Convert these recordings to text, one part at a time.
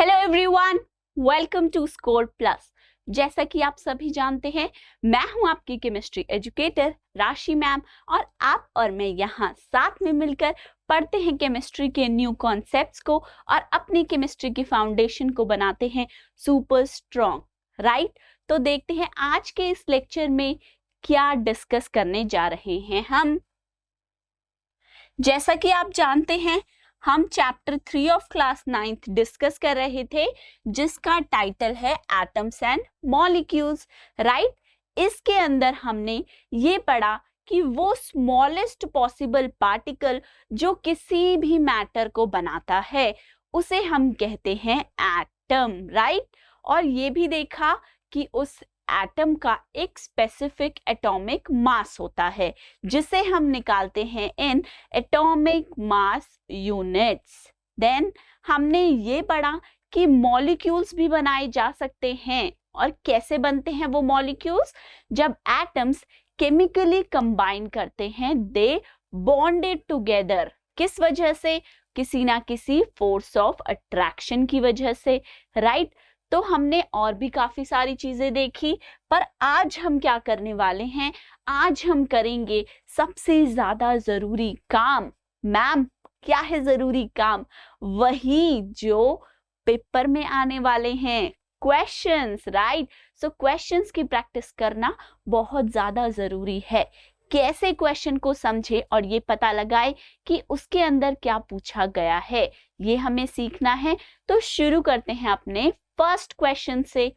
Hello everyone, welcome to Score Plus. जैसा कि आप सभी जानते हैं, मैं हूं आपकी केमिस्ट्री एजुकेटर राशि मैम और आप और मैं यहाँ साथ में मिलकर पढ़ते हैं केमिस्ट्री के न्यू कॉन्सेप्ट्स को और अपनी केमिस्ट्री की फाउंडेशन को बनाते हैं सुपर स्ट्रॉन्ग, राइट। तो देखते हैं आज के इस लेक्चर में क्या डिस्कस करने जा रहे हैं हम। जैसा कि आप जानते हैं, हम chapter 3 of class 9th discuss कर रहे थे, जिसका टाइटल है एटम्स एंड मॉलिक्यूल्स, राइट। इसके अंदर हमने ये पढ़ा कि वो स्मॉलेस्ट पॉसिबल पार्टिकल जो किसी भी मैटर को बनाता है उसे हम कहते हैं एटम, राइट। और ये भी देखा कि उस एटम का एक स्पेसिफिक एटॉमिक मास होता है जिसे हम निकालते हैं in atomic mass units. Then हमने ये पढ़ा कि मॉलिक्यूल्स भी बनाए जा सकते हैं। और कैसे बनते हैं वो मॉलिक्यूल्स? जब एटम्स केमिकली कंबाइन करते हैं, दे बॉन्डेड टुगेदर। किस वजह से? किसी ना किसी फोर्स ऑफ अट्रैक्शन की वजह से, राइट। तो हमने और भी काफी सारी चीजें देखी, पर आज हम क्या करने वाले हैं? आज हम करेंगे सबसे ज्यादा जरूरी काम। मैम, क्या है जरूरी काम? वही जो पेपर में आने वाले हैं, क्वेश्चंस, राइट। सो क्वेश्चंस की प्रैक्टिस करना बहुत ज्यादा जरूरी है। कैसे क्वेश्चन को समझे और ये पता लगाए कि उसके अंदर क्या पूछा गया है, ये हमें सीखना है। तो शुरू करते हैं अपने फर्स्ट क्वेश्चन से।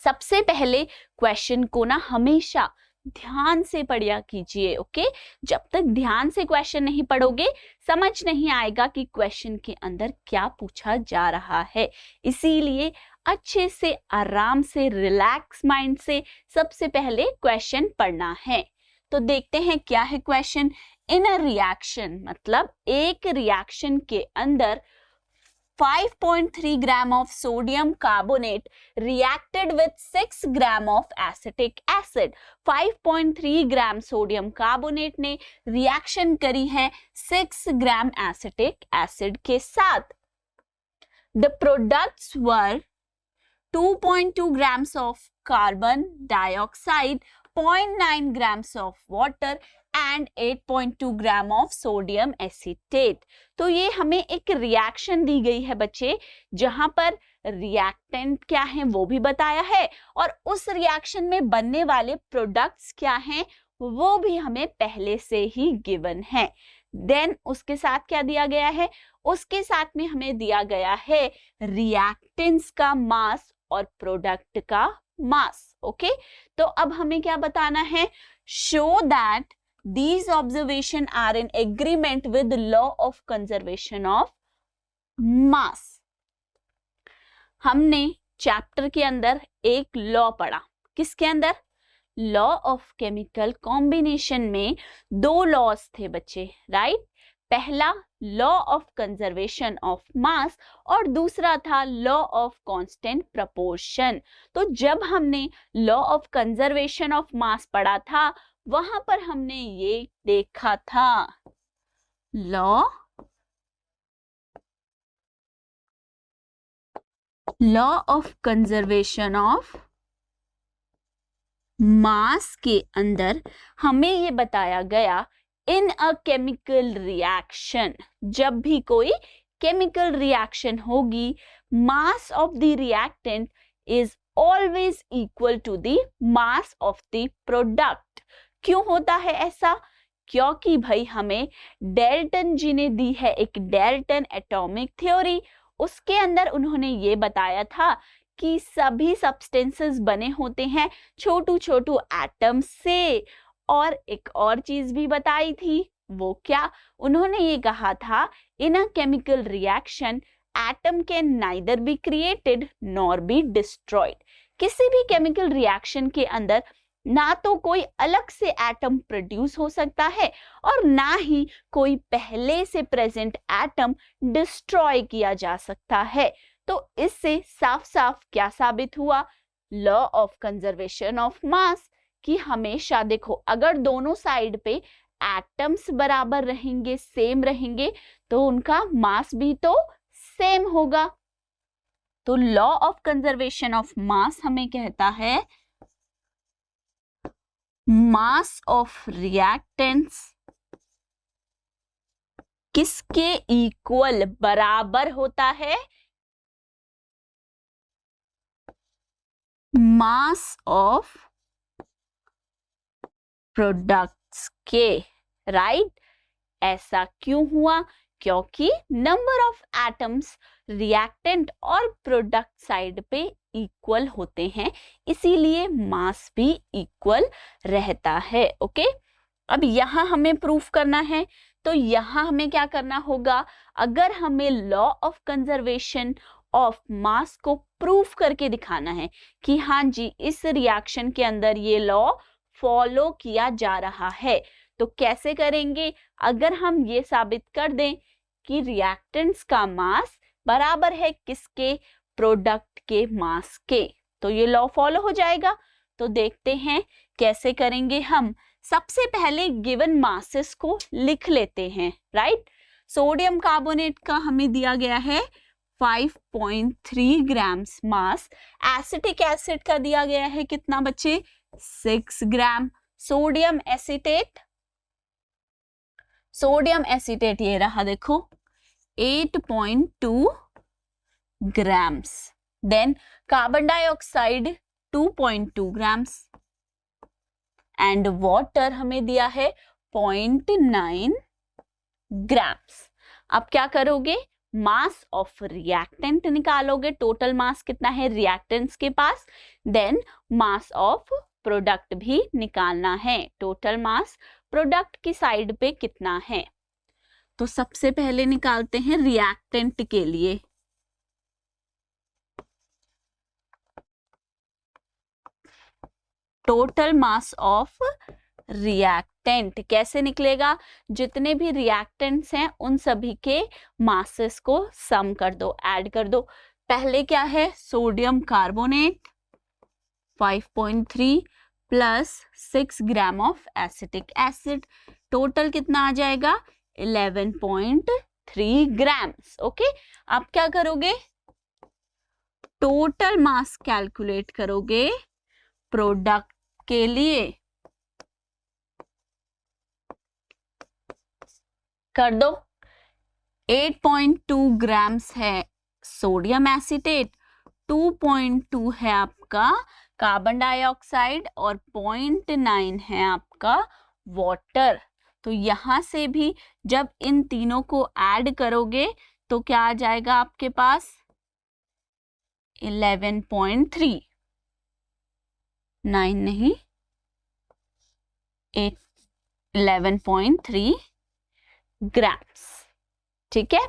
सबसे पहले क्वेश्चन को ना हमेशा ध्यान से पढ़ा कीजिए, ओके। जब तक ध्यान से क्वेश्चन नहीं पढ़ोगे समझ नहीं आएगा कि क्वेश्चन के अंदर क्या पूछा जा रहा है। इसीलिए अच्छे से, आराम से, रिलैक्स माइंड से सबसे पहले क्वेश्चन पढ़ना है। तो देखते हैं क्या है क्वेश्चन। इन अ रिएक्शन, मतलब एक रिएक्शन के अंदर 5.3 gram of sodium carbonate reacted with 6 gram of acetic acid। 5.3 gram sodium carbonate ने रिएक्शन करी है 6 gram acetic acid के साथ। The products were 2.2 grams of carbon dioxide, 0.9 grams of water and 8.2 gram of sodium acetate. तो ये हमें एक reaction दी गई है बच्चे, जहां पर रिएक्टेंट क्या है वो भी बताया है और उस रिएक्शन में बनने वाले प्रोडक्ट्स क्या हैं वो भी हमें पहले से ही गिवन है। देन उसके साथ क्या दिया गया है? उसके साथ में हमें दिया गया है रिएक्टेंट्स का मास और प्रोडक्ट का मास, ओके। तो अब हमें क्या बताना है? Show that these observations are in agreement with the law of conservation of mass। हमने चैप्टर के अंदर एक लॉ पढ़ा। किसके अंदर? लॉ ऑफ केमिकल कॉम्बिनेशन में दो लॉज थे बच्चे, राइट। पहला लॉ ऑफ कंजर्वेशन ऑफ मास और दूसरा था लॉ ऑफ कांस्टेंट प्रपोर्शन। तो जब हमने लॉ ऑफ कंजर्वेशन ऑफ मास पढ़ा था, वहां पर हमने ये देखा था, लॉ ऑफ कंजर्वेशन ऑफ मास के अंदर हमें ये बताया गया, इन अ केमिकल रिएक्शन, जब भी कोई केमिकल रिएक्शन होगी, mass of the reactant is always equal to the mass of the product. क्यों होता है ऐसा? क्योंकि भाई हमें डाल्टन जी ने दी है एक डाल्टन एटॉमिक थ्योरी। उसके अंदर उन्होंने ये बताया था कि सभी सब्सटेंसेस बने होते हैं छोटू छोटू एटम से। और एक और चीज भी बताई थी, वो क्या? उन्होंने ये कहा था, in a chemical reaction atom can neither be created nor be destroyed. किसी भी केमिकल रिएक्शन के अंदर ना तो कोई अलग से एटम प्रोड्यूस हो सकता है और ना ही कोई पहले से प्रेजेंट एटम डिस्ट्रॉय किया जा सकता है। तो इससे साफ साफ क्या साबित हुआ? लॉ ऑफ कंजर्वेशन ऑफ मास, कि हमेशा देखो अगर दोनों साइड पे एटम्स बराबर रहेंगे, सेम रहेंगे, तो उनका मास भी तो सेम होगा। तो लॉ ऑफ कंजर्वेशन ऑफ मास हमें कहता है मास ऑफ रिएक्टेंट्स किसके इक्वल बराबर होता है, मास ऑफ प्रोडक्ट्स के, राइट। ऐसा क्यों हुआ, क्योंकि नंबर ऑफ एटम्स रिएक्टेंट और प्रोडक्ट साइड पे इक्वल होते हैं, इसीलिए मास भी इक्वल रहता है। ओके, अब यहाँ हमें प्रूफ करना है, तो यहाँ हमें क्या करना होगा, अगर हमें law of conservation of mass को प्रूफ करके दिखाना है कि हाँ जी इस रिएक्शन के अंदर ये लॉ फॉलो किया जा रहा है, तो कैसे करेंगे, अगर हम ये साबित कर दें कि रिएक्टेंट्स का मास बराबर है किसके, प्रोडक्ट के मास के, तो ये लॉ फॉलो हो जाएगा। तो देखते हैं कैसे करेंगे हम। सबसे पहले गिवन मासेस को लिख लेते हैं, राइट। सोडियम कार्बोनेट का हमें दिया गया है 5.3 ग्राम्स मास, एसिटिक एसिड का दिया गया है कितना बच्चे, 6 ग्राम। सोडियम एसीटेट ये रहा देखो 8.2 grams. Then carbon dioxide 2.2 grams and water हमें दिया है 0.9 ग्राम्स। अब क्या करोगे, मास ऑफ रिएक्टेंट निकालोगे, टोटल मास कितना है रिएक्टेंट्स के पास, देन मास ऑफ प्रोडक्ट भी निकालना है, टोटल मास प्रोडक्ट की साइड पे कितना है। तो सबसे पहले निकालते हैं रिएक्टेंट के लिए, टोटल मास ऑफ रिएक्टेंट कैसे निकलेगा, जितने भी रिएक्टेंट्स हैं उन सभी के मासेस को सम कर दो, ऐड कर दो। पहले क्या है, sodium carbonate 5.3 plus 6 gram of acetic acid, total कितना आ जाएगा 11.3 ग्राम्स। ओके, अब क्या करोगे, टोटल मास कैलकुलेट करोगे प्रोडक्ट के लिए, कर दो। 8.2 ग्राम्स है सोडियम एसीटेट, 2.2 है आपका कार्बन डाइऑक्साइड और 0.9 है आपका वाटर। तो यहां से भी जब इन तीनों को ऐड करोगे तो क्या आ जाएगा आपके पास 11.3, 9 नहीं 8, 11.3 ग्राम्स। ठीक है,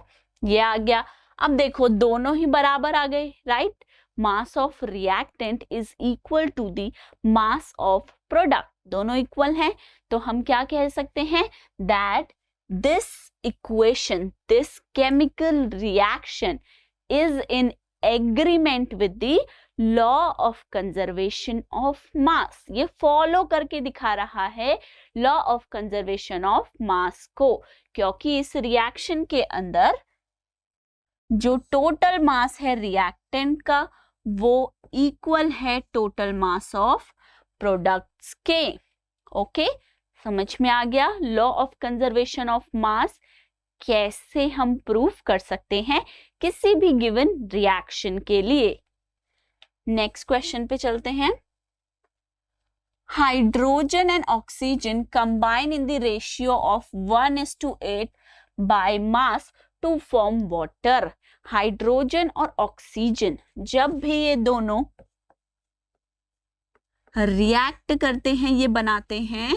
ये आ गया। अब देखो दोनों ही बराबर आ गए, right. Mass of reactant is equal to the mass of product, दोनों इक्वल हैं, तो हम क्या कह सकते हैं, that this equation, this chemical reaction is in agreement with the law of conservation of mass. ये फॉलो करके दिखा रहा है law of conservation of mass को, क्योंकि इस रिएक्शन के अंदर जो टोटल मास है रिएक्टेंट का वो इक्वल है टोटल मास ऑफ प्रोडक्ट्स के। ओके, समझ में आ गया लॉ ऑफ कंजर्वेशन ऑफ मास कैसे हम प्रूफ कर सकते हैं किसी भी गिवन रिएक्शन के लिए। नेक्स्ट क्वेश्चन पे चलते हैं। Hydrogen and oxygen combine in the ratio of 1:8 by mass to form water. Hydrogen और ऑक्सीजन जब भी ये दोनों रिएक्ट करते हैं ये बनाते हैं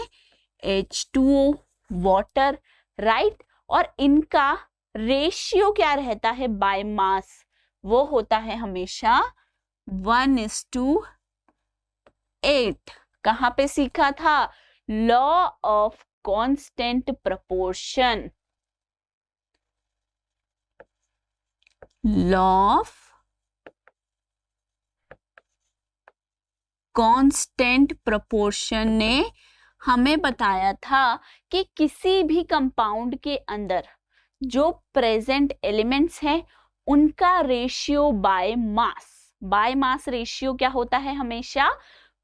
H2O वाटर, राइट। और इनका रेशियो क्या रहता है बाय मास, वो होता है हमेशा 1:8। कहां पे सीखा था, law of constant proportion, law of constant proportion ने हमें बताया था कि किसी भी कंपाउंड के अंदर जो प्रेजेंट एलिमेंट्स हैं उनका रेशियो बाय मास रेशियो क्या होता है, हमेशा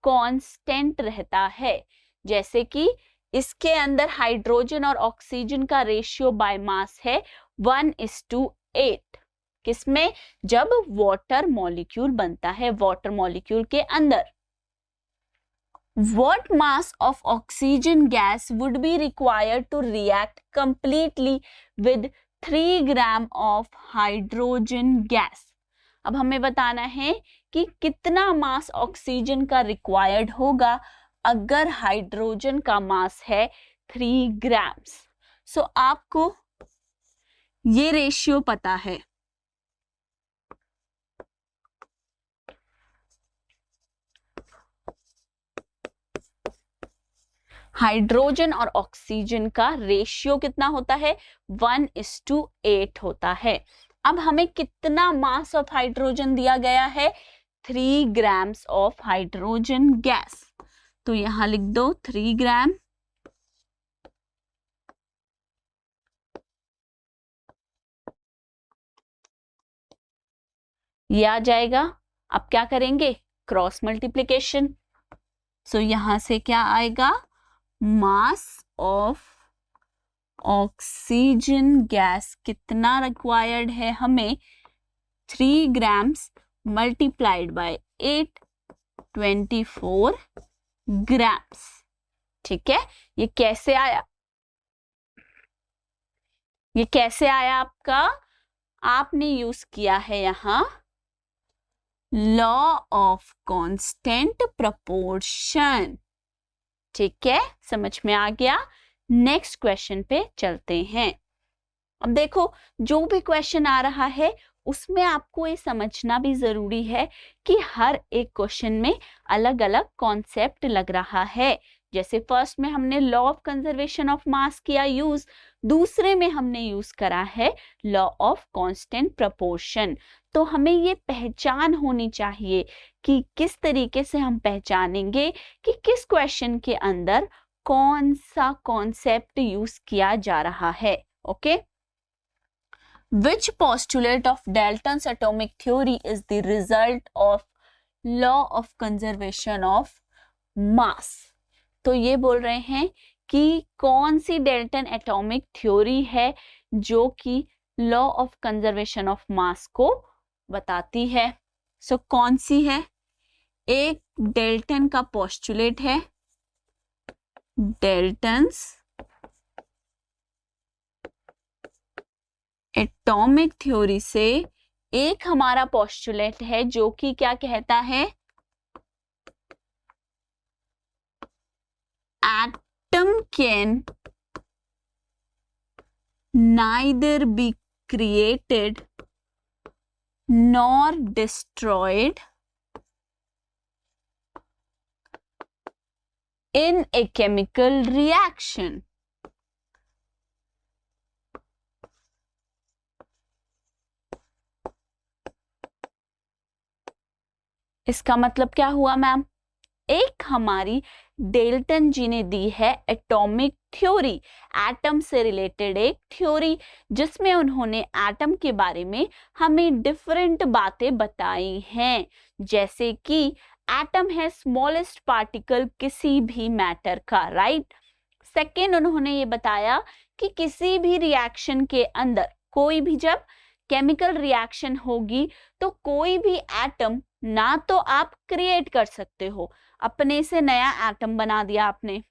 कांस्टेंट रहता है। जैसे कि इसके अंदर हाइड्रोजन और ऑक्सीजन का रेशियो बाय मास है 1:8। किसमें? जब वाटर मॉलिक्यूल बनता है, वाटर मॉलिक्यूल के अंदर। What mass of oxygen gas would be required to react completely with 3 gram of hydrogen gas? अब हमें बताना है कि कितना मास ऑक्सीजन का रिक्वायर्ड होगा अगर हाइड्रोजन का मास है 3 ग्राम्स। सो आपको ये रेशियो पता है। हाइड्रोजन और ऑक्सीजन का रेशियो कितना होता है? 1:8 होता है। अब हमें कितना मास ऑफ हाइड्रोजन दिया गया है? 3 ग्राम्स ऑफ हाइड्रोजन गैस। तो यहां लिख दो 3 ग्राम। ये आ जाएगा। अब क्या करेंगे? Cross multiplication. सो यहां से क्या आएगा? मास ऑफ ऑक्सीजन गैस कितना रिक्वायर्ड है हमें? 3 ग्राम्स मल्टीप्लाइड बाय 8, 24 ग्राम्स। ठीक है, ये कैसे आया? ये कैसे आया आपका? आपने यूज किया है यहां लॉ ऑफ कांस्टेंट प्रपोर्शन। ठीक है, समझ में आ गया। नेक्स्ट क्वेश्चन पे चलते हैं। अब देखो, जो भी क्वेश्चन आ रहा है उसमें आपको ये समझना भी जरूरी है कि हर एक क्वेश्चन में अलग अलग कॉन्सेप्ट लग रहा है। जैसे फर्स्ट में हमने लॉ ऑफ कंजर्वेशन ऑफ मास किया यूज, दूसरे में हमने यूज करा है लॉ ऑफ कांस्टेंट प्रपोर्शन। तो हमें ये पहचान होनी चाहिए कि किस तरीके से हम पहचानेंगे कि किस क्वेश्चन के अंदर कौन सा कॉन्सेप्ट यूज किया जा रहा है। Okay, Which postulate of Dalton's atomic theory is the result of law of conservation of mass? तो ये बोल रहे हैं कि कौन सी डेल्टन एटॉमिक थ्योरी है जो कि law of conservation of mass को बताती है। सो कौन सी है? एक डेल्टन का पोस्टुलेट है, डेल्टन्स एटॉमिक थ्योरी से एक हमारा पोस्टुलेट है जो कि क्या कहता है? Atom can neither be created nor destroyed in a chemical reaction. इसका मतलब क्या हुआ मैम? एक हमारी डेल्टन जी ने दी है एटॉमिक थ्योरी, एटम से रिलेटेड एक थ्योरी, जिसमें उन्होंने एटम के बारे में हमें डिफरेंट बातें बताई हैं। जैसे कि एटम है स्मॉलेस्ट पार्टिकल किसी भी मैटर का, राइट। सेकेंड, उन्होंने ये बताया कि किसी भी रिएक्शन के अंदर, कोई भी जब केमिकल रिएक्शन होगी तो कोई भी एटम ना तो आप क्रिएट कर सकते हो, अपने से नया एटम बना दिया आपने,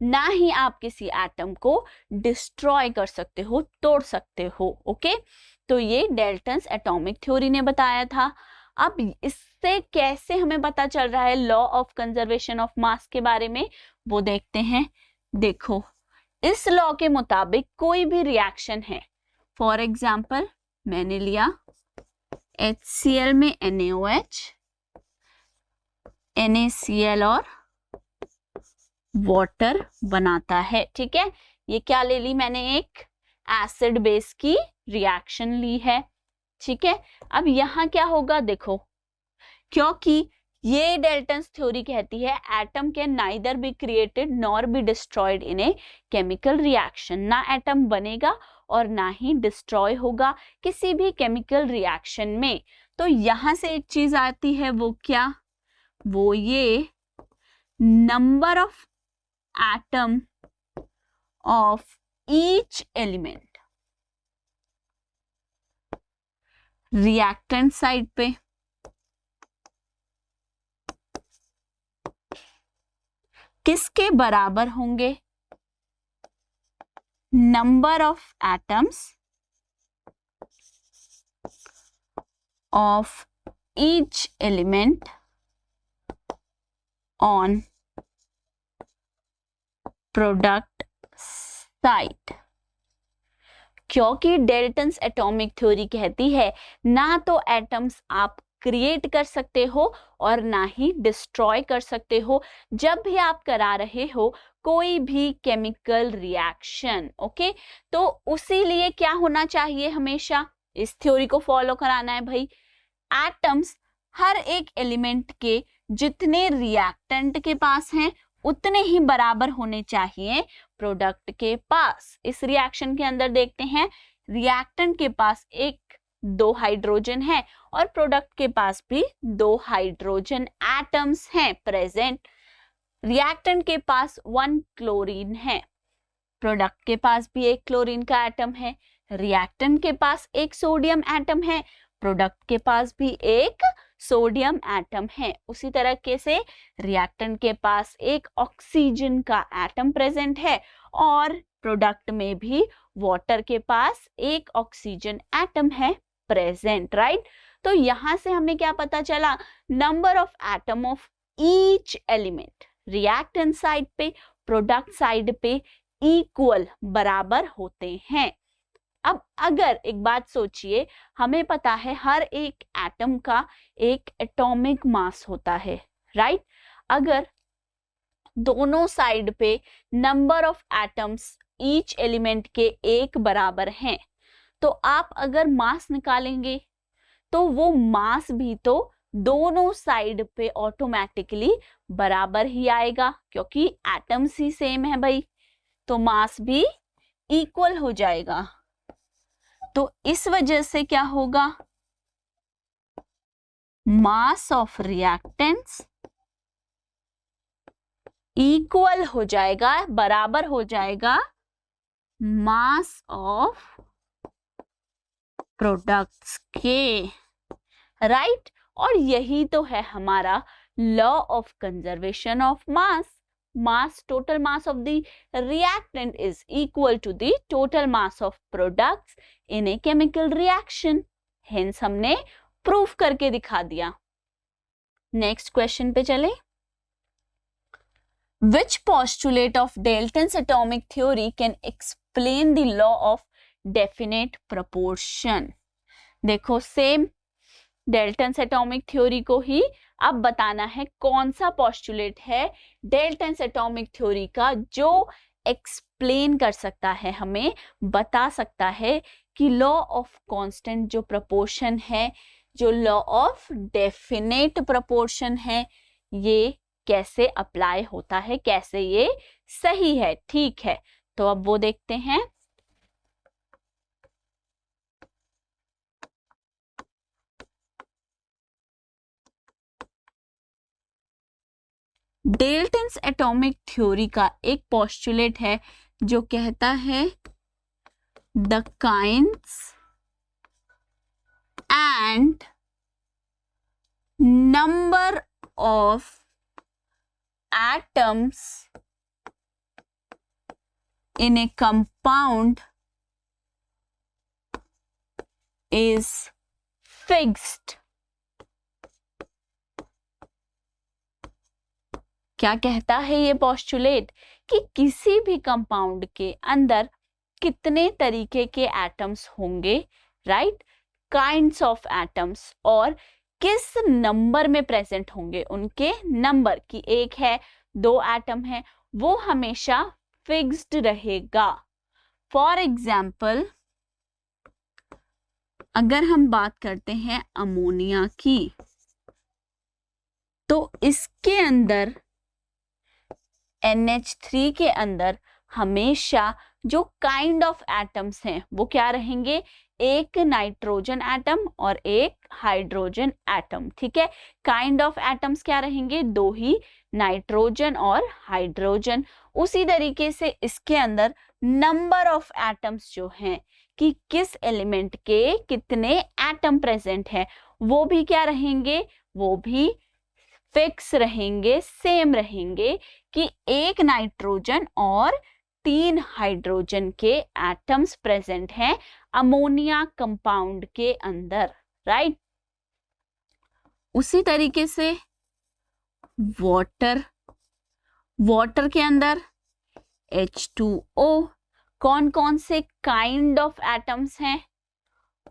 ना ही आप किसी एटम को डिस्ट्रॉय कर सकते हो, तोड़ सकते हो। ओके, तो ये डेल्टन्स एटॉमिक थ्योरी ने बताया था। अब इससे कैसे हमें पता चल रहा है लॉ ऑफ कंजर्वेशन ऑफ मास के बारे में, वो देखते हैं। देखो, इस लॉ के मुताबिक कोई भी रिएक्शन है, फॉर एग्जाम्पल मैंने लिया HCl में NaOH, NaCl और वाटर बनाता है। ठीक है, ये क्या ले ली मैंने? एक एसिड बेस की रिएक्शन ली है। ठीक है, अब यहाँ क्या होगा? देखो, क्योंकि ये डेल्टन्स थ्योरी कहती है atom can neither be created nor be destroyed in a chemical reaction, ना एटम बनेगा और ना ही डिस्ट्रॉय होगा किसी भी केमिकल रिएक्शन में। तो यहां से एक चीज आती है, वो क्या, वो ये number of atom of each element. Reactant side पे किसके बराबर होंगे, number of atoms of each element on product side. क्योंकि डेल्टन्स एटॉमिक थ्योरी कहती है ना तो एटम्स आप क्रिएट कर सकते हो और ना ही डिस्ट्रॉय कर सकते हो जब भी आप करा रहे हो कोई भी केमिकल रिएक्शन। ओके, तो उसी लिए क्या होना चाहिए, हमेशा इस थ्योरी को फॉलो कराना है भाई। एटम्स हर एक एलिमेंट के जितने रिएक्टेंट के पास हैं उतने ही बराबर होने चाहिए प्रोडक्ट के पास। इस रिएक्शन के अंदर देखते हैं, रिएक्टेंट के पास दो हाइड्रोजन है और प्रोडक्ट के पास भी 2 हाइड्रोजन एटम्स हैं प्रेजेंट। रिएक्टेंट के पास 1 क्लोरीन है, प्रोडक्ट के पास भी 1 क्लोरीन का एटम है। रिएक्टेंट के पास 1 सोडियम एटम है, प्रोडक्ट के पास भी 1 सोडियम एटम है। उसी तरीके से रिएक्टेंट के पास 1 ऑक्सीजन का एटम प्रेजेंट है और प्रोडक्ट में भी वाटर के पास 1 ऑक्सीजन एटम है प्रेजेंट, राइट। तो यहां से हमें क्या पता चला, number of atom of each element reactant side पे प्रोडक्ट साइड पे इक्वल बराबर होते हैं। अब अगर एक बात सोचिए, हमें पता है हर एक एटम का एक एटॉमिक मास होता है, राइट। अगर दोनों साइड पे number of atoms each element के 1 बराबर हैं, तो आप अगर मास निकालेंगे तो वो मास भी तो दोनों साइड पे ऑटोमेटिकली बराबर ही आएगा, क्योंकि एटम्स ही सेम है भाई, तो मास भी इक्वल हो जाएगा। तो इस वजह से क्या होगा, मास ऑफ रिएक्टेंट्स इक्वल हो जाएगा, बराबर हो जाएगा मास ऑफ प्रोडक्ट्स के, राइट। और यही तो है हमारा law of conservation of mass total mass of the reactant is equal to the total mass of products in a chemical reaction. Hence हमने प्रूफ करके दिखा दिया। नेक्स्ट क्वेश्चन पे चले। Which postulate of Dalton's atomic theory can explain the law of definite proportion? देखो same Dalton's atomic theory को ही अब बताना है कौन सा पोस्टुलेट है डेल्टन्स एटॉमिक थ्योरी का जो एक्सप्लेन कर सकता है, हमें बता सकता है कि लॉ ऑफ कांस्टेंट जो प्रपोर्शन है, जो लॉ ऑफ डेफिनेट प्रपोर्शन है, ये कैसे अप्लाई होता है, कैसे ये सही है, ठीक है। तो अब वो देखते हैं। डेल्टन्स एटॉमिक थ्योरी का एक पोस्टुलेट है जो कहता है the kinds and number of atoms in a compound is fixed। क्या कहता है ये पोस्टुलेट कि किसी भी कंपाउंड के अंदर कितने तरीके के एटम्स होंगे, राइट, काइंड्स ऑफ एटम्स, और किस नंबर में प्रेजेंट होंगे, उनके नंबर की 1 है 2 एटम है, वो हमेशा फिक्स्ड रहेगा। फॉर एग्जाम्पल अगर हम बात करते हैं अमोनिया की, तो इसके अंदर NH3 के अंदर हमेशा जो काइंड ऑफ एटम्स हैं वो क्या रहेंगे, एक नाइट्रोजन एटम और एक हाइड्रोजन एटम, ठीक है। काइंड ऑफ एटम्स क्या रहेंगे, दो ही, नाइट्रोजन और हाइड्रोजन। उसी तरीके से इसके अंदर नंबर ऑफ एटम्स जो हैं कि किस एलिमेंट के कितने एटम प्रेजेंट हैं वो भी क्या रहेंगे, वो भी फिक्स रहेंगे, सेम रहेंगे कि एक नाइट्रोजन और 3 हाइड्रोजन के एटम्स प्रेजेंट हैं अमोनिया कंपाउंड के अंदर, राइट। उसी तरीके से वाटर के अंदर H2O, कौन कौन से काइंड ऑफ एटम्स हैं,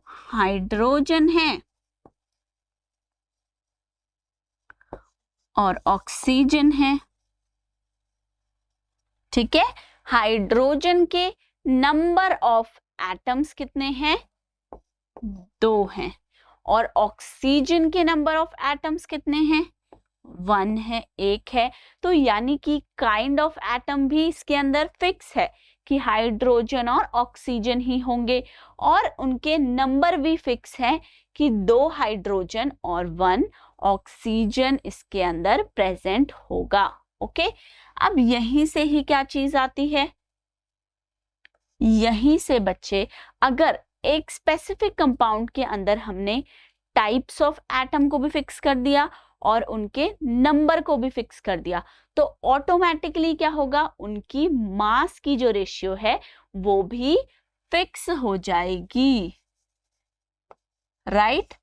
हाइड्रोजन है और ऑक्सीजन है, ठीक है। हाइड्रोजन के नंबर ऑफ एटम्स कितने हैं, 2 हैं, और ऑक्सीजन के नंबर ऑफ एटम्स कितने हैं, 1 है, 1 है। तो यानी कि काइंड ऑफ एटम भी इसके अंदर फिक्स है कि हाइड्रोजन और ऑक्सीजन ही होंगे, और उनके नंबर भी फिक्स है कि 2 हाइड्रोजन और 1 ऑक्सीजन इसके अंदर प्रेजेंट होगा, ओके। अब यहीं से ही क्या चीज आती है, यहीं से बच्चे अगर एक स्पेसिफिक कंपाउंड के अंदर हमने टाइप्स ऑफ एटम को भी फिक्स कर दिया और उनके नंबर को भी फिक्स कर दिया, तो ऑटोमेटिकली क्या होगा, उनकी मास की जो रेशियो है वो भी फिक्स हो जाएगी, राइट।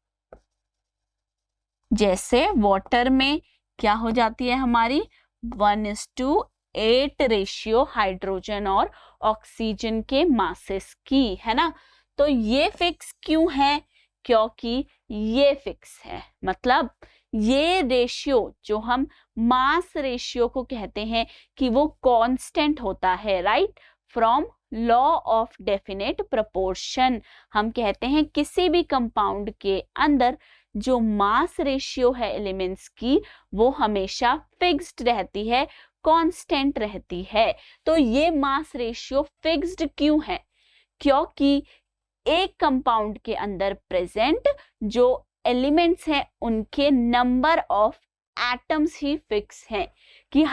जैसे वाटर में क्या हो जाती है हमारी 1:8 रेशियो हाइड्रोजन और ऑक्सीजन के मासेस की, है ना। तो ये फिक्स क्यों है, क्योंकि ये फिक्स है, मतलब ये रेशियो जो हम मास रेशियो को कहते हैं कि वो कांस्टेंट होता है, right, from law of definite proportion. हम कहते हैं किसी भी कंपाउंड के अंदर जो मास रेशियो है एलिमेंट्स की वो हमेशा फिक्स्ड रहती है, कांस्टेंट रहती है। तो ये मास रेशियो फिक्स्ड क्यों है, क्योंकि एक कंपाउंड के अंदर प्रेजेंट जो एलिमेंट्स हैं उनके number of atoms he fix हैं कि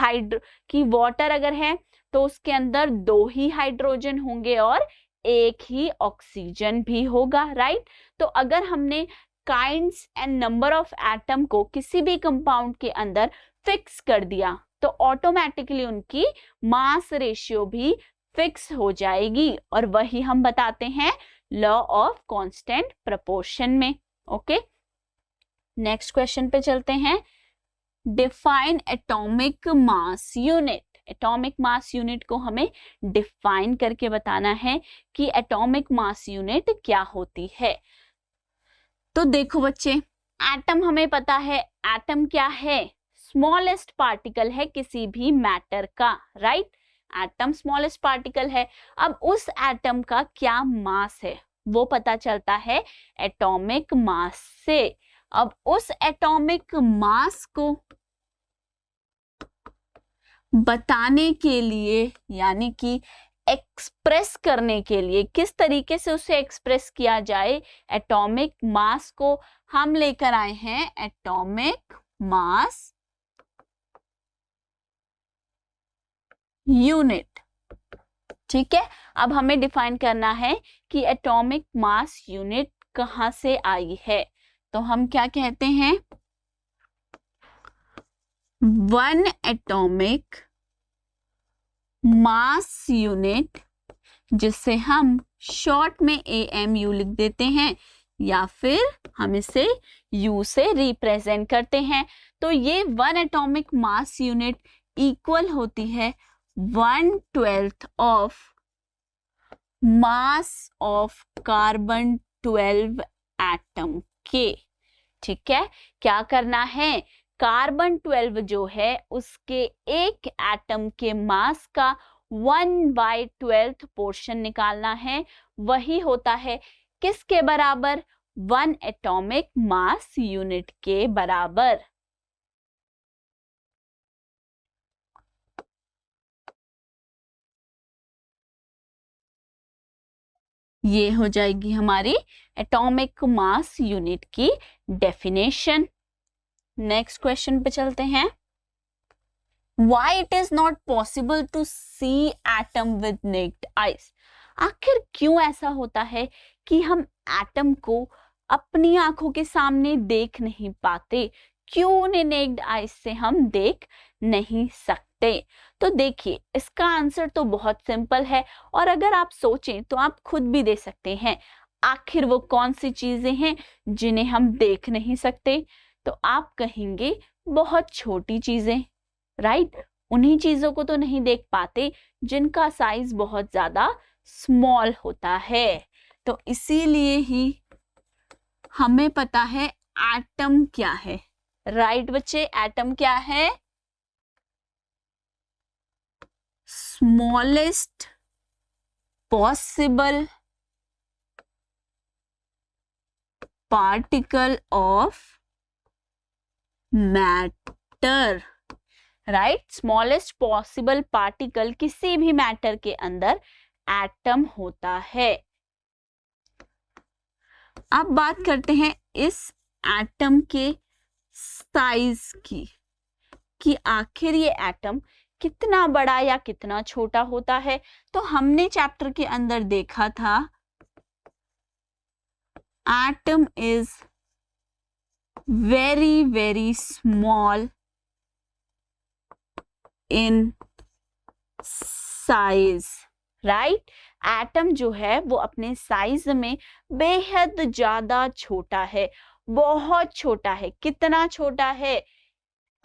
वाटर अगर है तो उसके अंदर 2 ही हाइड्रोजन होंगे और 1 ही ऑक्सीजन भी होगा, राइट। तो अगर हमने kinds and number of atom को किसी भी कंपाउंड के अंदर फिक्स कर दिया तो ऑटोमेटिकली उनकी मास रेशियो भी फिक्स हो जाएगी, और वही हम बताते हैं लॉ ऑफ कांस्टेंट प्रोपोर्शन में, ओके। नेक्स्ट क्वेश्चन पे चलते हैं। Define atomic mass unit. Atomic mass unit को हमें डिफाइन करके बताना है कि एटॉमिक मास यूनिट क्या होती है। तो देखो बच्चे, एटम हमें पता है, एटम क्या है, स्मॉलेस्ट पार्टिकल है किसी भी मैटर का, राइट। एटम स्मॉलेस्ट पार्टिकल है। अब उस एटम का क्या मास है वो पता चलता है एटॉमिक मास से। अब उस एटॉमिक मास को बताने के लिए यानी कि एक्सप्रेस करने के लिए किस तरीके से उसे एक्सप्रेस किया जाए, एटॉमिक मास को हम लेकर आए हैं एटॉमिक मास यूनिट, ठीक है। अब हमें डिफाइन करना है कि एटॉमिक मास यूनिट कहां से आई है। तो हम क्या कहते हैं, 1 एटॉमिक मास यूनिट, जिसे हम शॉर्ट में AMU लिख देते हैं या फिर हम इसे U से रिप्रेजेंट करते हैं। तो ये 1 एटॉमिक मास यूनिट इक्वल होती है 1/12 of mass of carbon 12 atom के, ठीक है। क्या करना है, कार्बन 12 जो है उसके एक एटम के मास का 1/12 पोर्शन निकालना है, वही होता है किसके बराबर, 1 एटॉमिक मास यूनिट के बराबर। ये हो जाएगी हमारी एटॉमिक मास यूनिट की डेफिनेशन। नेक्स्ट क्वेश्चन पे चलते हैं। Why it is not possible to see atom with naked eyes? आखिर क्यों ऐसा होता है कि हम एटम को अपनी आंखों के सामने देख नहीं पाते? क्यों उन्हें नेक्ड आइज से हम देख नहीं सकते? तो देखिए, इसका आंसर तो बहुत सिंपल है और अगर आप सोचें तो आप खुद भी दे सकते हैं। आखिर वो कौन सी चीजें हैं जिन्हें हम देख नहीं सकते? तो आप कहेंगे बहुत छोटी चीजें, राइट? उन्हीं चीजों को तो नहीं देख पाते जिनका साइज बहुत ज्यादा स्मॉल होता है। तो इसीलिए ही हमें पता है एटम क्या है, राइट बच्चे? एटम क्या है? Smallest possible particle of matter, right? Smallest possible particle किसी भी मैटर के अंदर एटम होता है। अब बात करते हैं इस एटम के साइज की, कि आखिर ये एटम कितना बड़ा या कितना छोटा होता है। तो हमने चैप्टर के अंदर देखा था atom is very very small in size, right? Atom जो है वो अपने साइज में बेहद ज्यादा छोटा है, बहुत छोटा है। कितना छोटा है?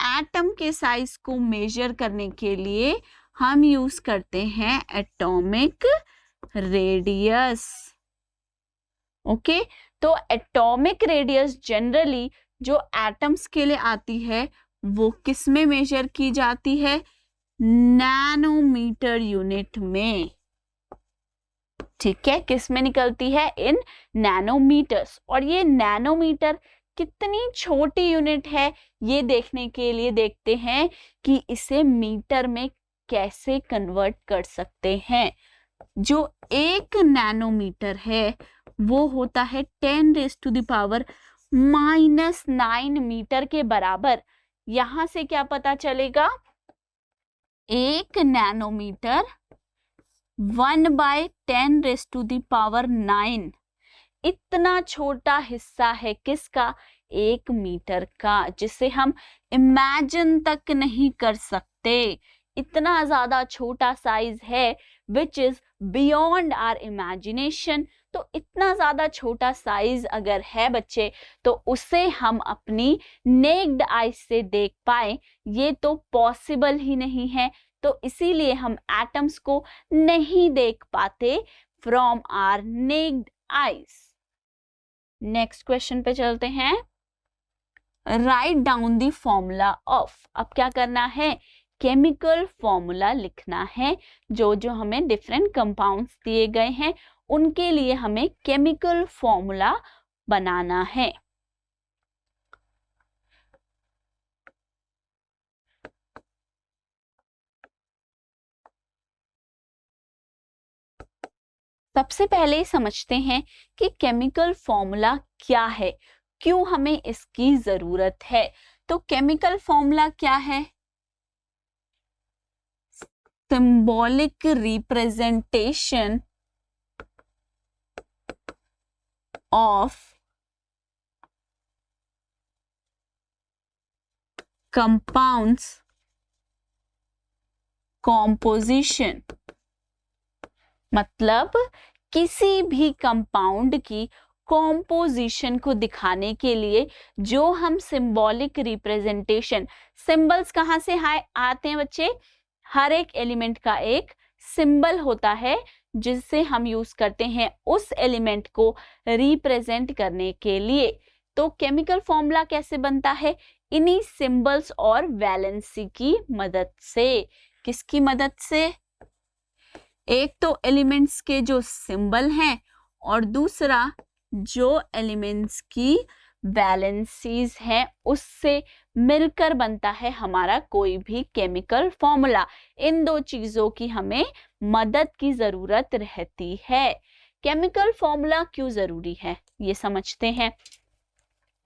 एटम के साइज को मेजर करने के लिए हम यूज करते हैं एटॉमिक रेडियस। ओके, तो एटॉमिक रेडियस जनरली जो एटम्स के लिए आती है वो किस में मेजर की जाती है? नैनोमीटर यूनिट में, ठीक है? किस में निकलती है? इन नैनोमीटर्स। और ये नैनोमीटर कितनी छोटी यूनिट है ये देखने के लिए देखते हैं कि इसे मीटर में कैसे कन्वर्ट कर सकते हैं। जो 1 नैनोमीटर है वो होता है 10⁻⁻⁹ मीटर के बराबर। यहां से क्या पता चलेगा? 1 नैनोमीटर 1/10⁹ इतना छोटा हिस्सा है किसका? 1 मीटर का, जिसे हम इमेजिन तक नहीं कर सकते। इतना ज्यादा छोटा साइज है which is beyond our imagination. तो इतना ज्यादा छोटा साइज अगर है बच्चे, तो उसे हम अपनी नेक्ड आइज से देख पाए, ये तो पॉसिबल ही नहीं है। तो इसीलिए हम एटम्स को नहीं देख पाते from our naked eyes. Next question पे चलते हैं। Write down the formula of. अब क्या करना है? केमिकल फॉर्मूला लिखना है। जो जो हमें डिफरेंट कंपाउंड्स दिए गए हैं उनके लिए हमें केमिकल फॉर्मूला बनाना है। सबसे पहले समझते हैं कि केमिकल फॉर्मूला क्या है, क्यों हमें इसकी जरूरत है। तो केमिकल फॉर्मूला क्या है? Symbolic representation of compounds composition. मतलब किसी भी कंपाउंड की कॉम्पोजिशन को दिखाने के लिए जो हम सिंबॉलिक रिप्रेजेंटेशन, सिंबल्स कहाँ से आते हैं बच्चे? हर एक एलिमेंट का एक सिंबल होता है जिससे हम यूज करते हैं उस एलिमेंट को रिप्रेजेंट करने के लिए। तो केमिकल फॉर्मूला कैसे बनता है? इन्हीं सिंबल्स और वैलेंसी की मदद से। किसकी मदद से? एक तो एलिमेंट्स के जो सिंबल हैं और दूसरा जो एलिमेंट्स की वैलेंसीज हैं उससे मिलकर बनता है हमारा कोई भी केमिकल फॉर्मूला। इन दो चीजों की हमें मदद की जरूरत रहती है। केमिकल फॉर्मूला क्यों जरूरी है ये समझते हैं।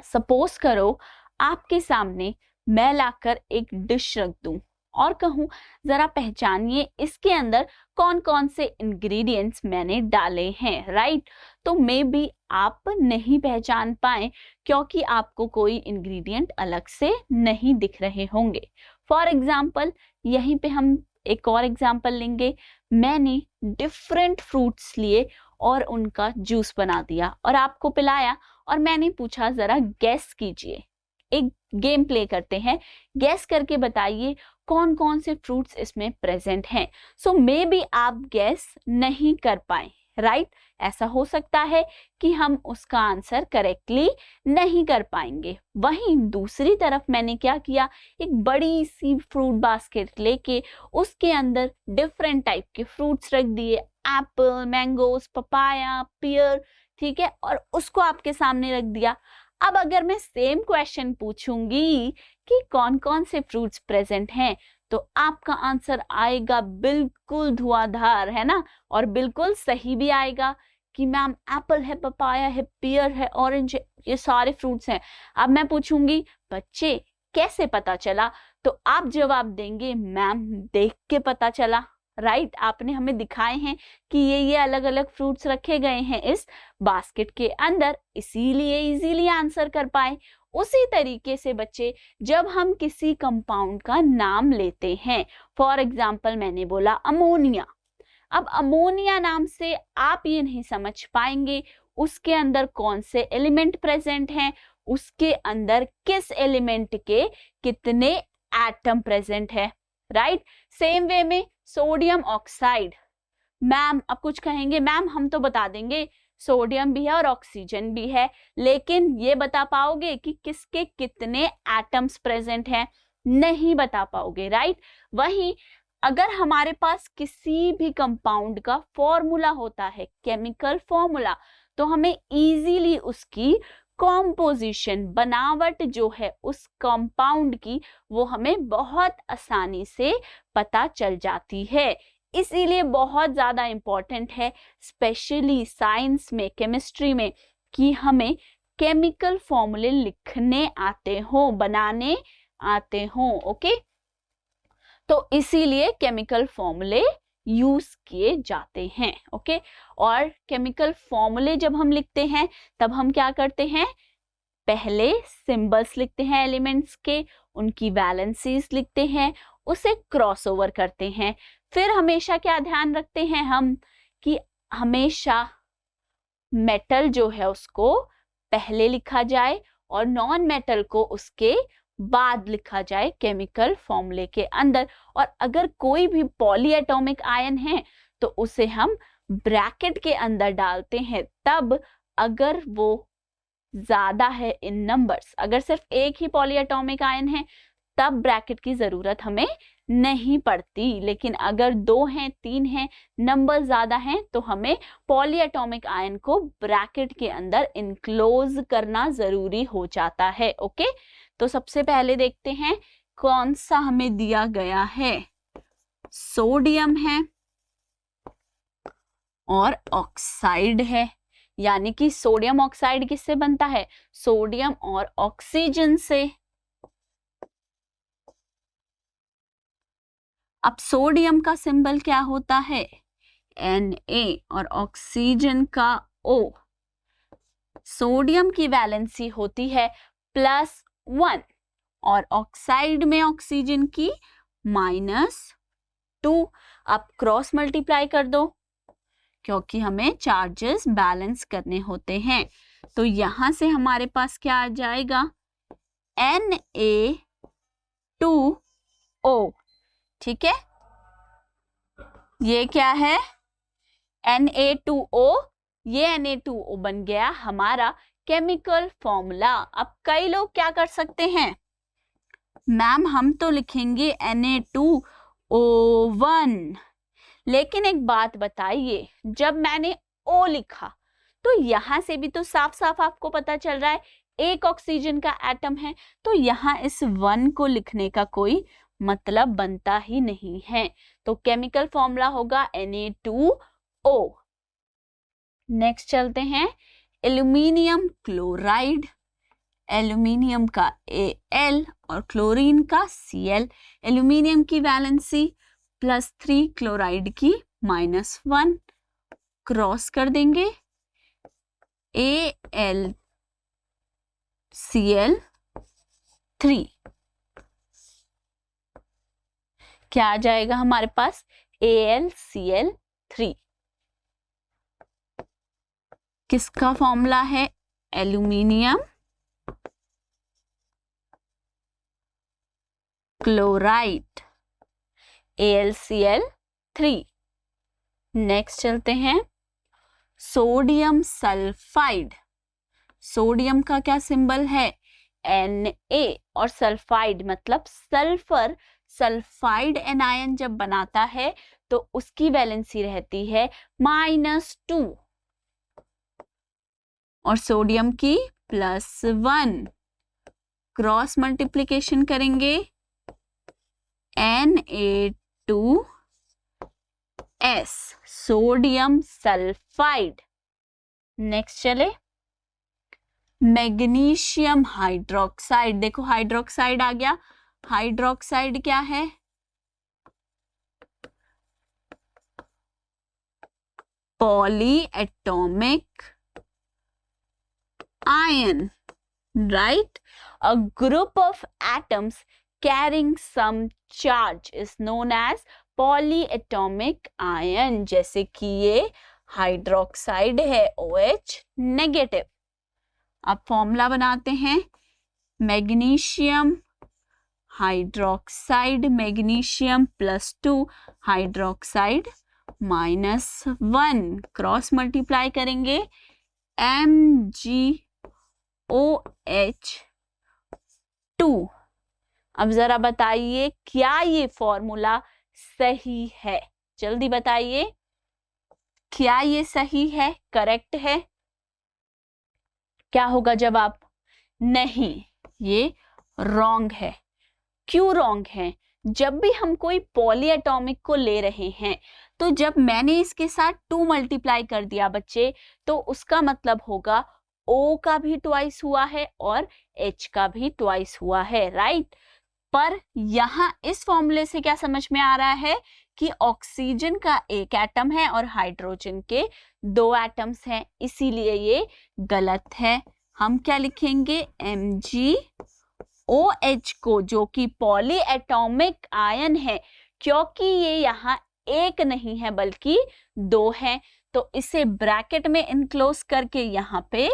सपोज करो आपके सामने मैं लाकर एक डिश रख दूं और कहूं जरा पहचानिए इसके अंदर कौन कौन से इंग्रेडिएंट्स मैंने डाले हैं, राइट। तो मे बी आप नहीं पहचान पाए क्योंकि आपको कोई इंग्रेडिएंट अलग से नहीं दिख रहे होंगे। फॉर एग्जाम्पल यहीं पे हम एक और एग्जाम्पल लेंगे। मैंने डिफरेंट फ्रूट्स लिए और उनका जूस बना दिया और आपको पिलाया और मैंने पूछा जरा गैस कीजिए, एक गेम प्ले करते हैं, गैस करके बताइए कौन कौन से फ्रूट्स इसमें प्रेजेंट हैं। सो मे बी आप गैस नहीं कर पाए, राइट। ऐसा हो सकता है कि हम उसका आंसर करेक्टली नहीं कर पाएंगे। वहीं दूसरी तरफ मैंने क्या किया, एक बड़ी सी फ्रूट बास्केट लेके उसके अंदर डिफरेंट टाइप के फ्रूट्स रख दिए, एप्पल, मैंगोस, पपाया, पियर, ठीक है, और उसको आपके सामने रख दिया। अब अगर मैं सेम क्वेश्चन पूछूंगी कि कौन कौन से फ्रूट्स प्रेजेंट हैं, तो आपका आंसर आएगा बिल्कुल धुआंधार, है ना, और बिल्कुल सही भी आएगा कि मैम एप्पल है, पपाया है, पियर है, ऑरेंज है, ये सारे फ्रूट्स हैं। अब मैं पूछूंगी बच्चे कैसे पता चला, तो आप जवाब देंगे मैम देख के पता चला, राइट। आपने हमें दिखाए हैं कि ये अलग अलग फ्रूट्स रखे गए हैं इस बास्केट के अंदर, इसीलिए इजीली आंसर कर पाए। उसी तरीके से बच्चे जब हम किसी कंपाउंड का नाम लेते हैं, फॉर एग्जाम्पल मैंने बोला अमोनिया। अब अमोनिया नाम से आप ये नहीं समझ पाएंगे उसके अंदर कौन से एलिमेंट प्रेजेंट हैं, उसके अंदर किस एलिमेंट के कितने एटम प्रेजेंट है, राइट। सेम वे में सोडियम ऑक्साइड, मैम अब कुछ कहेंगे मैम हम तो बता देंगे सोडियम भी है और ऑक्सीजन भी है, लेकिन ये बता पाओगे कि किसके कितने एटम्स प्रेजेंट हैं, नहीं बता पाओगे, राइट। वहीं अगर हमारे पास किसी भी कंपाउंड का फॉर्मूला होता है, केमिकल फॉर्मूला, तो हमें इजीली उसकी कॉम्पोजिशन, बनावट जो है उस कंपाउंड की, वो हमें बहुत आसानी से पता चल जाती है। इसीलिए बहुत ज्यादा इंपॉर्टेंट है स्पेशली साइंस में, केमिस्ट्री में, कि हमें केमिकल फॉर्मूले लिखने आते हो, बनाने आते हो, ओके। तो इसीलिए केमिकल फॉर्मूले यूज किए जाते हैं, ओके। और केमिकल फॉर्मूले जब हम लिखते हैं तब हम क्या करते हैं, पहले सिंबल्स लिखते हैं एलिमेंट्स के, उनकी वैलेंसीज लिखते हैं, उसे क्रॉसओवर करते हैं। फिर हमेशा क्या ध्यान रखते हैं हम कि हमेशा मेटल जो है उसको पहले लिखा जाए और नॉन मेटल को उसके बाद लिखा जाए केमिकल फॉर्मूले के अंदर। और अगर कोई भी पॉलीएटॉमिक आयन है तो उसे हम ब्रैकेट के अंदर डालते हैं, तब अगर वो ज्यादा है इन नंबर्स, अगर सिर्फ एक ही पॉलीएटॉमिक आयन है तब ब्रैकेट की जरूरत हमें नहीं पड़ती, लेकिन अगर 2 हैं, 3 हैं, नंबर ज्यादा हैं, तो हमें पॉलीएटॉमिक आयन को ब्रैकेट के अंदर इनक्लोज करना जरूरी हो जाता है, ओके। तो सबसे पहले देखते हैं कौन सा हमें दिया गया है, सोडियम है और ऑक्साइड है, यानी कि सोडियम ऑक्साइड किससे बनता है, सोडियम और ऑक्सीजन से। अब सोडियम का सिंबल क्या होता है, Na, और ऑक्सीजन का O। सोडियम की वैलेंसी होती है +1 और ऑक्साइड में ऑक्सीजन की -2। अब क्रॉस मल्टीप्लाई कर दो क्योंकि हमें चार्जेस बैलेंस करने होते हैं। तो यहां से हमारे पास क्या आ जाएगा, Na2O, ठीक है। ये क्या है, Na2O, ये Na2O बन गया हमारा केमिकल फॉर्मूला। अब कई लोग क्या कर सकते हैं, मैम हम तो लिखेंगे Na2O1, लेकिन एक बात बताइए, जब मैंने O लिखा तो यहां से भी तो साफ साफ आपको पता चल रहा है एक ऑक्सीजन का एटम है, तो यहां इस 1 को लिखने का कोई मतलब बनता ही नहीं है। तो केमिकल फॉर्मूला होगा Na2O। नेक्स्ट चलते हैं एल्यूमिनियम क्लोराइड, एल्यूमिनियम का Al और क्लोरीन का Cl, एल्यूमिनियम की वैलेंसी +3, क्लोराइड की -1, क्रॉस कर देंगे AlCl3, क्या आ जाएगा हमारे पास AlCl3। किसका फॉर्मूला है? Aluminium chloride AlCl3। नेक्स्ट चलते हैं सोडियम सल्फाइड, सोडियम का क्या सिंबल है? Na, और सल्फाइड मतलब सल्फर, सल्फाइड एनायन जब बनाता है तो उसकी वैलेंसी रहती है -2 और सोडियम की +1, क्रॉस मल्टीप्लिकेशन करेंगे Na2S, सोडियम सल्फाइड। नेक्स्ट चले मैग्नीशियम हाइड्रोक्साइड, देखो हाइड्रोक्साइड आ गया, हाइड्रोक्साइड क्या है? Polyatomic ion, right? A group of atoms carrying some charge is known as polyatomic ion, जैसे कि ये हाइड्रोक्साइड है OH नेगेटिव। अब फॉर्मूला बनाते हैं magnesium hydroxide, magnesium +2 hydroxide -1, cross multiply करेंगे MgOH2। अब जरा बताइए क्या ये फॉर्मूला सही है? जल्दी बताइए, क्या ये सही है, करेक्ट है? क्या होगा जवाब? नहीं, ये रॉन्ग है। क्यों रॉन्ग है? जब भी हम कोई पॉलीएटॉमिक को ले रहे हैं तो जब मैंने इसके साथ 2 मल्टीप्लाई कर दिया बच्चे, तो उसका मतलब होगा O का भी ट्वाइस हुआ है और H का भी ट्वाइस हुआ है, राइट? पर यहाँ इस फॉर्मूले से क्या समझ में आ रहा है कि ऑक्सीजन का एक एटम है और हाइड्रोजन के 2 एटम्स हैं, इसीलिए ये गलत है। हम क्या लिखेंगे? MgOH को, जो कि पॉलीएटॉमिक आयन है, क्योंकि ये यहाँ एक नहीं है बल्कि 2 है, तो इसे ब्रैकेट में इनक्लोज करके यहाँ पे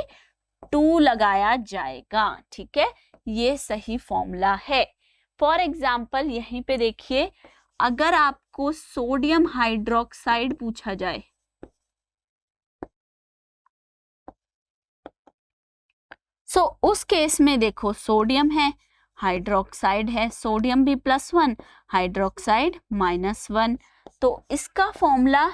2 लगाया जाएगा, ठीक है? ये सही फॉर्मूला है। फॉर एग्जाम्पल यहीं पे देखिए, अगर आपको सोडियम हाइड्रोक्साइड पूछा जाए, उस केस में देखो सोडियम है, हाइड्रोक्साइड है, सोडियम भी +1, हाइड्रोक्साइड -1, तो इसका फॉर्मूला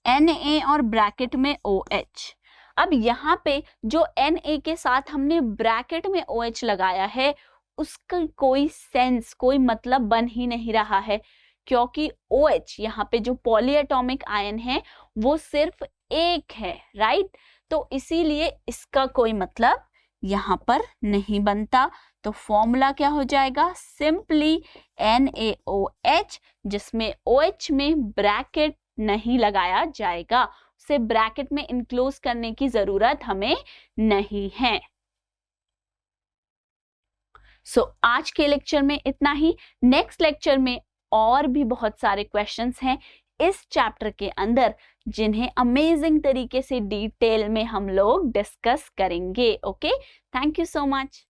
Na और ब्रैकेट में OH। अब यहाँ पे जो Na के साथ हमने ब्रैकेट में OH लगाया है, उसका कोई सेंस, कोई मतलब बन ही नहीं रहा है, क्योंकि OH यहाँ पे जो पॉलीएटॉमिक आयन है वो सिर्फ एक है, राइट? तो इसीलिए इसका कोई मतलब यहाँ पर नहीं बनता। तो फॉर्मूला क्या हो जाएगा? सिंपली NaOH, जिसमें OH में ब्रैकेट नहीं लगाया जाएगा, उसे ब्रैकेट में इनक्लोज करने की जरूरत हमें नहीं है। आज के लेक्चर में इतना ही। नेक्स्ट लेक्चर में और भी बहुत सारे क्वेश्चंस हैं इस चैप्टर के अंदर, जिन्हें अमेजिंग तरीके से डिटेल में हम लोग डिस्कस करेंगे। Okay, thank you so much.